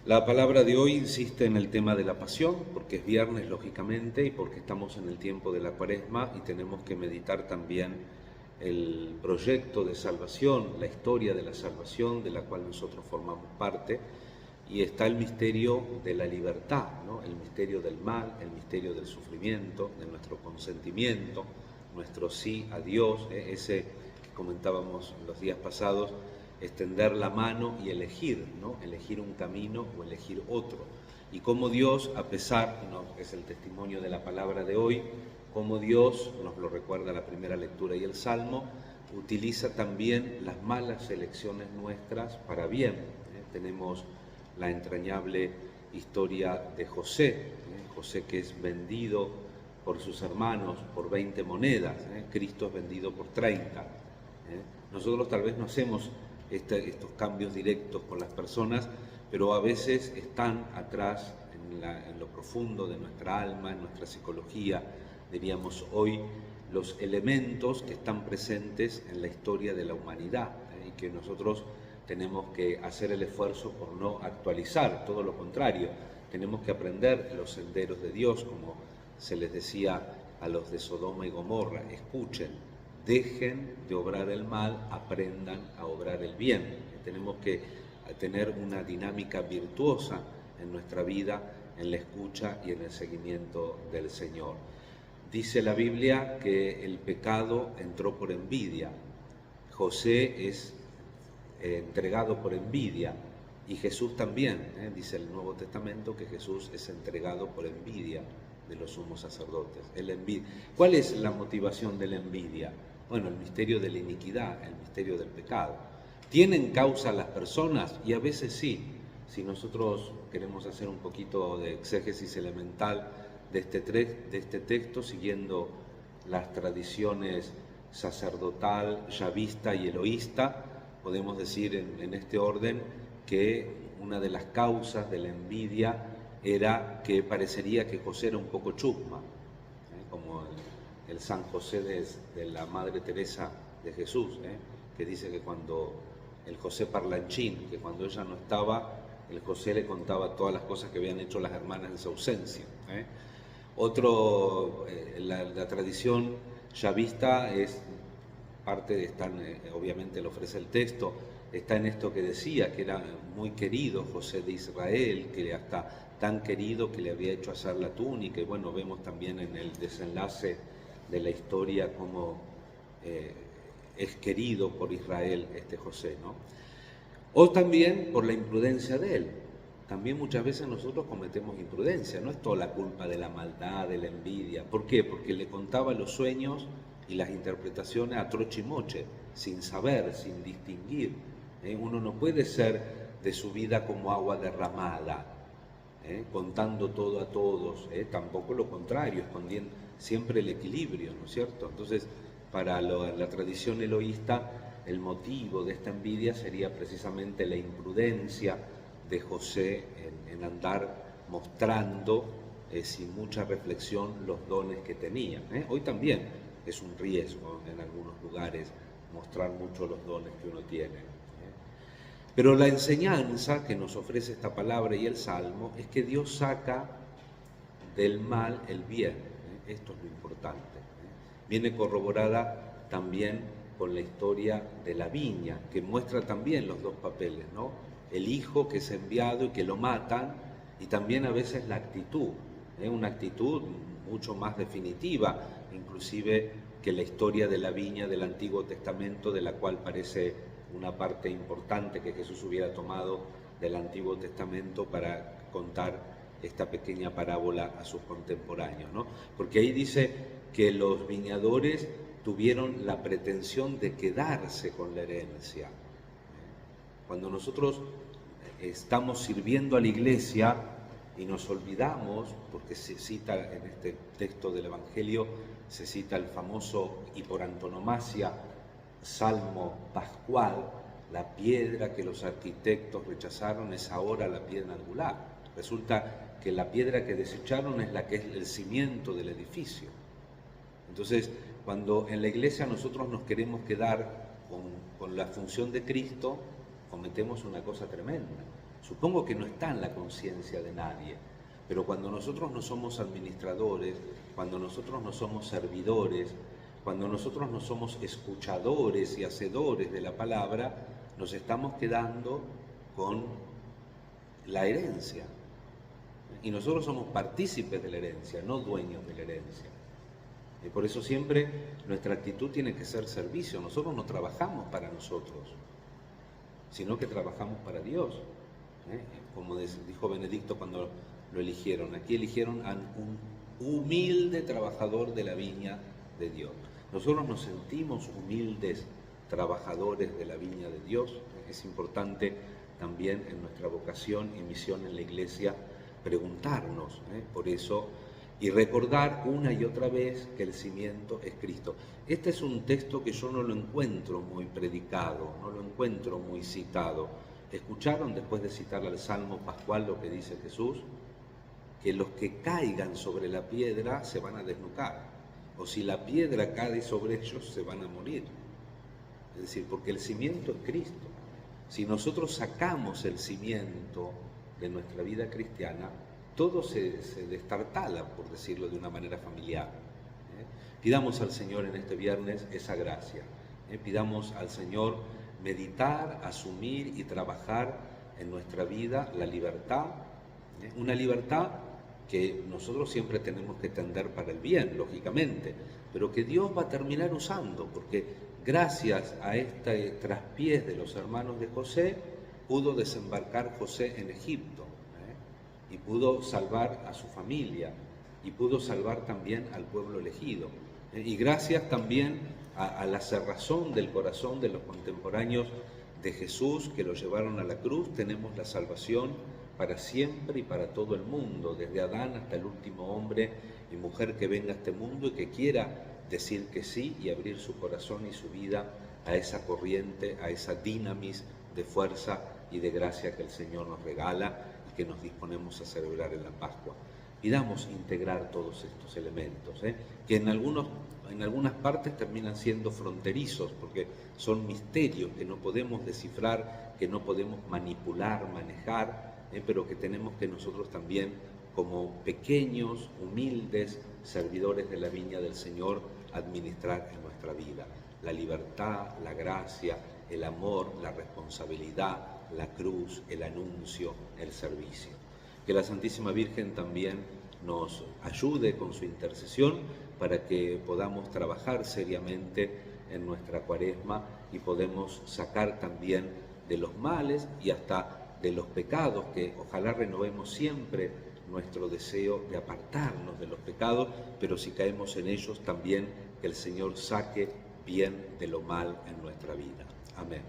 La palabra de hoy insiste en el tema de la pasión, porque es viernes, lógicamente, y porque estamos en el tiempo de la Cuaresma y tenemos que meditar también el proyecto de salvación, la historia de la salvación de la cual nosotros formamos parte, y está el misterio de la libertad, ¿no? El misterio del mal, el misterio del sufrimiento, de nuestro consentimiento, nuestro sí a Dios, ese que comentábamos los días pasados, extender la mano y elegir, ¿no? Elegir un camino o elegir otro. Y cómo Dios, a pesar, ¿no? Es el testimonio de la palabra de hoy, cómo Dios, nos lo recuerda la primera lectura y el Salmo, utiliza también las malas elecciones nuestras para bien. Tenemos la entrañable historia de José, José que es vendido por sus hermanos por 20 monedas, Cristo es vendido por 30. Nosotros tal vez no hacemos estos cambios directos con las personas, pero a veces están atrás en lo profundo de nuestra alma, en nuestra psicología, diríamos hoy, los elementos que están presentes en la historia de la humanidad, y que nosotros tenemos que hacer el esfuerzo por no actualizar, todo lo contrario, tenemos que aprender los senderos de Dios, como se les decía a los de Sodoma y Gomorra: escuchen, dejen de obrar el mal, aprendan a obrar el bien. Tenemos que tener una dinámica virtuosa en nuestra vida, en la escucha y en el seguimiento del Señor. Dice la Biblia que el pecado entró por envidia. José es entregado por envidia, y Jesús también, dice el Nuevo Testamento que Jesús es entregado por envidia de los sumos sacerdotes. ¿Cuál es la motivación de la envidia? Bueno, el misterio de la iniquidad, el misterio del pecado. ¿Tienen causa las personas? Y a veces sí. Si nosotros queremos hacer un poquito de exégesis elemental de este texto, siguiendo las tradiciones sacerdotal, yavista y eloísta, podemos decir en este orden que una de las causas de la envidia era que parecería que José era un poco chusma, como el San José de la Madre Teresa de Jesús, que dice que cuando el José parlanchín, que cuando ella no estaba, el José le contaba todas las cosas que habían hecho las hermanas en su ausencia. La tradición yavista es parte de estar, obviamente lo ofrece el texto, está en esto que decía, que era muy querido José de Israel, que hasta tan querido que le había hecho hacer la túnica, y bueno, vemos también en el desenlace de la historia cómo es querido por Israel este José, ¿no? O también por la imprudencia de él. También muchas veces nosotros cometemos imprudencia, no es toda la culpa de la maldad, de la envidia. ¿Por qué? Porque le contaba los sueños y las interpretaciones a trochimoche, sin saber, sin distinguir. Uno no puede ser de su vida como agua derramada, contando todo a todos, tampoco lo contrario, escondiendo siempre el equilibrio, ¿no es cierto? Entonces, para la tradición eloísta, el motivo de esta envidia sería precisamente la imprudencia de José en andar mostrando sin mucha reflexión los dones que tenía. Hoy también es un riesgo en algunos lugares mostrar mucho los dones que uno tiene. Pero la enseñanza que nos ofrece esta palabra y el Salmo es que Dios saca del mal el bien. Esto es lo importante. Viene corroborada también con la historia de la viña, que muestra también los dos papeles, ¿no? El hijo que es enviado y que lo matan, y también a veces la actitud, una actitud mucho más definitiva, inclusive que la historia de la viña del Antiguo Testamento, de la cual parece una parte importante que Jesús hubiera tomado del Antiguo Testamento para contar esta pequeña parábola a sus contemporáneos, ¿no? Porque ahí dice que los viñadores tuvieron la pretensión de quedarse con la herencia. Cuando nosotros estamos sirviendo a la iglesia y nos olvidamos, porque se cita en este texto del Evangelio, se cita el famoso y por antonomasia Salmo pascual: la piedra que los arquitectos rechazaron es ahora la piedra angular. Resulta que la piedra que desecharon es la que es el cimiento del edificio. Entonces, cuando en la iglesia nosotros nos queremos quedar con la función de Cristo, cometemos una cosa tremenda. Supongo que no está en la conciencia de nadie, pero cuando nosotros no somos administradores, cuando nosotros no somos servidores, cuando nosotros no somos escuchadores y hacedores de la palabra, nos estamos quedando con la herencia. Y nosotros somos partícipes de la herencia, no dueños de la herencia. Y por eso siempre nuestra actitud tiene que ser servicio. Nosotros no trabajamos para nosotros, sino que trabajamos para Dios. Como dijo Benedicto cuando lo eligieron, aquí eligieron a un humilde trabajador de la viña de Dios. Nosotros nos sentimos humildes trabajadores de la viña de Dios. Es importante también en nuestra vocación y misión en la Iglesia preguntarnos por eso y recordar una y otra vez que el cimiento es Cristo. Este es un texto que yo no lo encuentro muy predicado, no lo encuentro muy citado. ¿Escucharon después de citar al Salmo Pascual lo que dice Jesús? Que los que caigan sobre la piedra se van a desnucar, o si la piedra cae sobre ellos se van a morir. Es decir, porque el cimiento es Cristo. Si nosotros sacamos el cimiento de nuestra vida cristiana, todo se destartala, por decirlo de una manera familiar. Pidamos al Señor en este viernes esa gracia. Pidamos al Señor meditar, asumir y trabajar en nuestra vida la libertad. Una libertad que nosotros siempre tenemos que tender para el bien, lógicamente, pero que Dios va a terminar usando, porque gracias a este traspiés de los hermanos de José, pudo desembarcar José en Egipto, y pudo salvar a su familia, y pudo salvar también al pueblo elegido. Y gracias también a la cerrazón del corazón de los contemporáneos de Jesús que lo llevaron a la cruz, tenemos la salvación para siempre y para todo el mundo, desde Adán hasta el último hombre y mujer que venga a este mundo y que quiera decir que sí y abrir su corazón y su vida a esa corriente, a esa dinamis de fuerza y de gracia que el Señor nos regala y que nos disponemos a celebrar en la Pascua. Pidamos integrar todos estos elementos, que en algunas partes terminan siendo fronterizos, porque son misterios que no podemos descifrar, que no podemos manipular, manejar, pero que tenemos que nosotros también, como pequeños, humildes servidores de la viña del Señor, administrar en nuestra vida. La libertad, la gracia, el amor, la responsabilidad, la cruz, el anuncio, el servicio. Que la Santísima Virgen también nos ayude con su intercesión para que podamos trabajar seriamente en nuestra Cuaresma y podemos sacar también de los males y hasta de los pecados, que ojalá renovemos siempre nuestro deseo de apartarnos de los pecados, pero si caemos en ellos también que el Señor saque bien de lo mal en nuestra vida. Amén.